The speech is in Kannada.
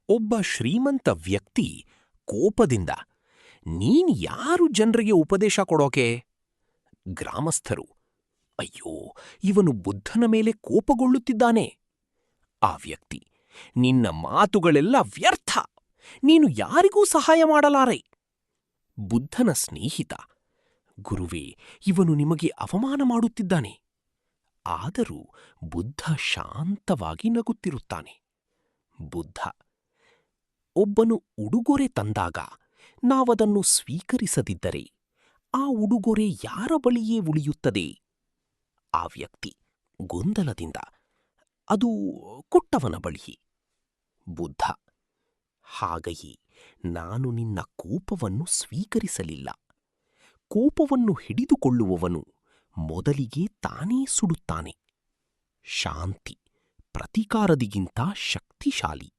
ಒಬ್ಬ ಶ್ರೀಮಂತ ವ್ಯಕ್ತಿ ಕೋಪದಿಂದ, ನೀನ್ ಯಾರು ಜನ್ರಿಗೆ ಉಪದೇಶ ಕೊಡೋಕೆ? ಗ್ರಾಮಸ್ಥರು, ಅಯ್ಯೋ, ಇವನು ಬುದ್ಧನ ಮೇಲೆ ಕೋಪಗೊಳ್ಳುತ್ತಿದ್ದಾನೆ. ಆ ವ್ಯಕ್ತಿ, ನಿನ್ನ ಮಾತುಗಳೆಲ್ಲ ವ್ಯರ್ಥ, ನೀನು ಯಾರಿಗೂ ಸಹಾಯ ಮಾಡಲಾರೆ. ಬುದ್ಧನ ಸ್ನೇಹಿತ, ಗುರುವೇ, ಇವನು ನಿಮಗೆ ಅವಮಾನ ಮಾಡುತ್ತಿದ್ದಾನೆ. ಆದರೂ ಬುದ್ಧ ಶಾಂತವಾಗಿ ನಗುತ್ತಿರುತ್ತಾನೆ. ಬುದ್ಧ, ಒಬ್ಬನು ಉಡುಗೊರೆ ತಂದಾಗ ನಾವದನ್ನು ಸ್ವೀಕರಿಸದಿದ್ದರೆ ಆ ಉಡುಗೊರೆ ಯಾರ ಬಳಿಯೇ ಉಳಿಯುತ್ತದೆ? ಆ ವ್ಯಕ್ತಿ ಗೊಂದಲದಿಂದ, ಅದು ಕೊಟ್ಟವನ ಬಳಿ. ಬುದ್ಧ, ಹಾಗೆಯೇ ನಾನು ನಿನ್ನ ಕೋಪವನ್ನು ಸ್ವೀಕರಿಸಲಿಲ್ಲ. ಕೋಪವನ್ನು ಹಿಡಿದುಕೊಳ್ಳುವವನು ಮೊದಲಿಗೆ ತಾನೇ ಸುಡುತ್ತಾನೆ. ಶಾಂತಿ ಪ್ರತೀಕಾರದಿಗಿಂತ ಶಕ್ತಿಶಾಲಿ.